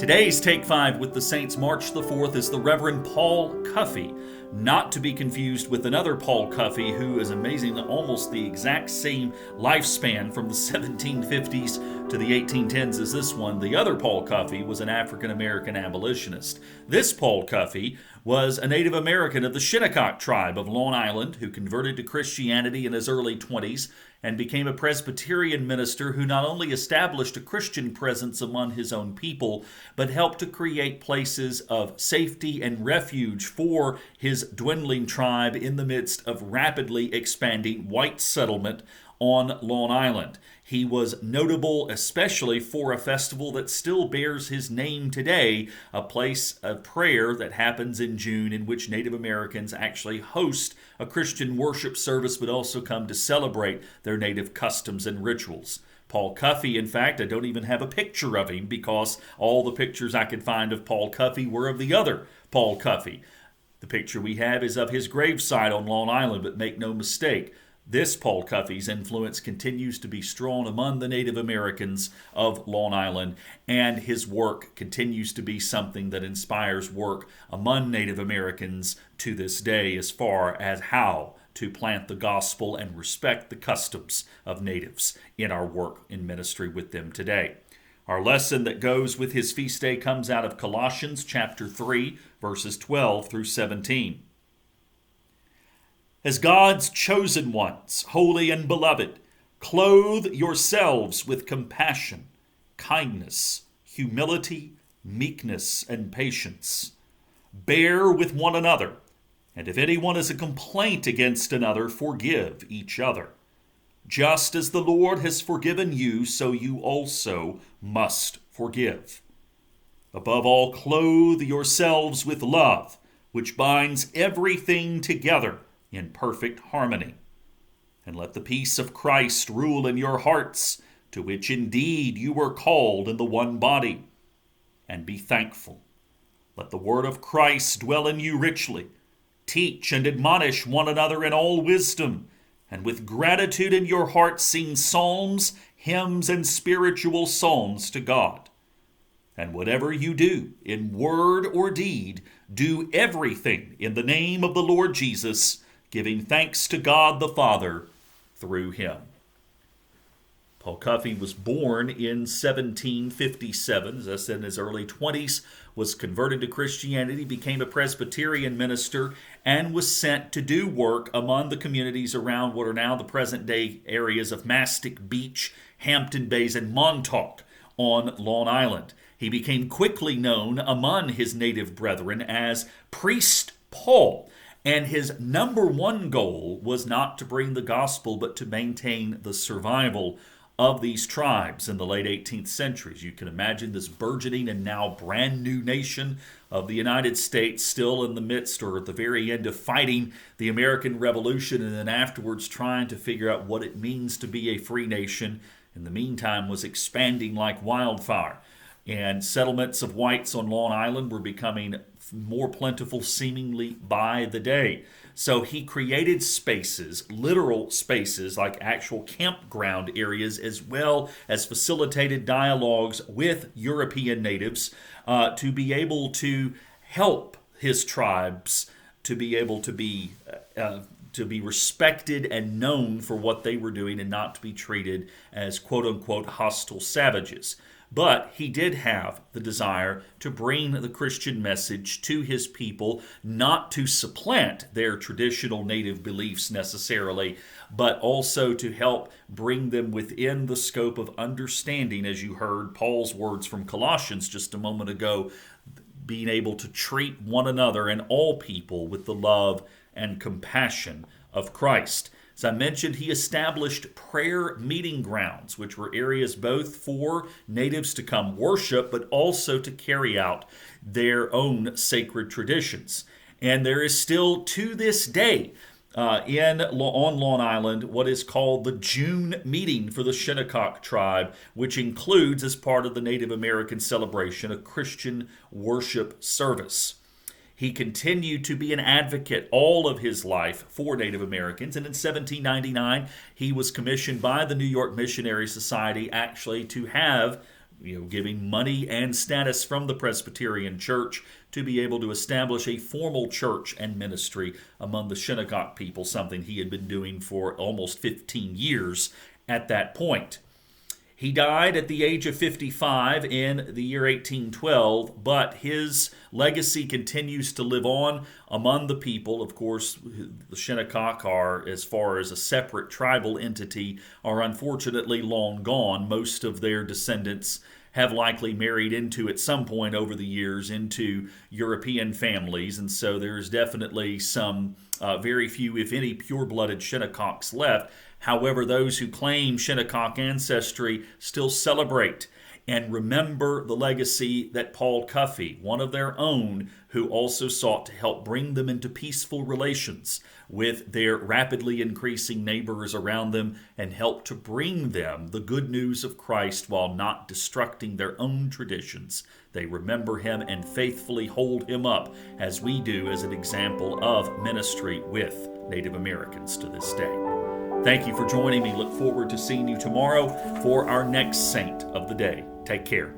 Today's Take 5 with the Saints March the 4th is the Reverend Paul Cuffee, not to be confused with another Paul Cuffee who is amazing, almost the exact same lifespan from the 1750s to the 1810s as this one. The other Paul Cuffee was an African American abolitionist. This Paul Cuffee was a Native American of the Shinnecock tribe of Long Island who converted to Christianity in his early 20s and became a Presbyterian minister who not only established a Christian presence among his own people, but helped to create places of safety and refuge for his dwindling tribe in the midst of rapidly expanding white settlement on Long Island. He was notable especially for a festival that still bears his name today, a place of prayer that happens in June in which Native Americans actually host a Christian worship service but also come to celebrate their native customs and rituals. Paul Cuffee, in fact, I don't even have a picture of him because all the pictures I could find of Paul Cuffee were of the other Paul Cuffee. The picture we have is of his gravesite on Long Island, but make no mistake, this Paul Cuffee's influence continues to be strong among the Native Americans of Long Island, and his work continues to be something that inspires work among Native Americans to this day as far as how to plant the gospel and respect the customs of natives in our work in ministry with them today. Our lesson that goes with his feast day comes out of Colossians chapter 3, verses 12 through 17. As God's chosen ones, holy and beloved, clothe yourselves with compassion, kindness, humility, meekness, and patience. Bear with one another, and if anyone has a complaint against another, forgive each other. Just as the Lord has forgiven you, so you also must forgive. Above all, clothe yourselves with love, which binds everything together in perfect harmony. And let the peace of Christ rule in your hearts, to which indeed you were called in the one body. And be thankful. Let the word of Christ dwell in you richly. Teach and admonish one another in all wisdom, and with gratitude in your hearts sing psalms, hymns, and spiritual songs to God. And whatever you do, in word or deed, do everything in the name of the Lord Jesus, giving thanks to God the Father through him. Paul Cuffee was born in 1757, as I said, in his early 20s, was converted to Christianity, became a Presbyterian minister, and was sent to do work among the communities around what are now the present-day areas of Mastic Beach, Hampton Bays, and Montauk on Long Island. He became quickly known among his native brethren as Priest Paul, and his number one goal was not to bring the gospel, but to maintain the survival of these tribes in the late 18th century. As you can imagine, this burgeoning and now brand new nation of the United States still in the midst or at the very end of fighting the American Revolution and then afterwards trying to figure out what it means to be a free nation. In the meantime, was expanding like wildfire. And settlements of whites on Long Island were becoming more plentiful seemingly by the day. So he created spaces, literal spaces, like actual campground areas, as well as facilitated dialogues with European natives to be able to help his tribes to be able to be respected and known for what they were doing and not to be treated as quote-unquote hostile savages. But he did have the desire to bring the Christian message to his people, not to supplant their traditional native beliefs necessarily, but also to help bring them within the scope of understanding, as you heard Paul's words from Colossians just a moment ago, being able to treat one another and all people with the love and compassion of Christ. As I mentioned, he established prayer meeting grounds, which were areas both for natives to come worship, but also to carry out their own sacred traditions. And there is still, to this day, on Long Island, what is called the June meeting for the Shinnecock tribe, which includes, as part of the Native American celebration, a Christian worship service. He continued to be an advocate all of his life for Native Americans, and in 1799 he was commissioned by the New York Missionary Society actually to have giving money and status from the Presbyterian Church to be able to establish a formal church and ministry among the Shinnecock people, something he had been doing for almost 15 years at that point. He died at the age of 55 in the year 1812, but his legacy continues to live on among the people. Of course, the Shinnecock are, as far as a separate tribal entity, are unfortunately long gone. Most of their descendants have likely married into, at some point over the years, into European families, and so there's definitely some very few, if any, pure-blooded Shinnecocks left. However, those who claim Shinnecock ancestry still celebrate and remember the legacy that Paul Cuffee, one of their own, who also sought to help bring them into peaceful relations with their rapidly increasing neighbors around them and help to bring them the good news of Christ while not destructing their own traditions. They remember him and faithfully hold him up, as we do, as an example of ministry with Native Americans to this day. Thank you for joining me. Look forward to seeing you tomorrow for our next saint of the day. Take care.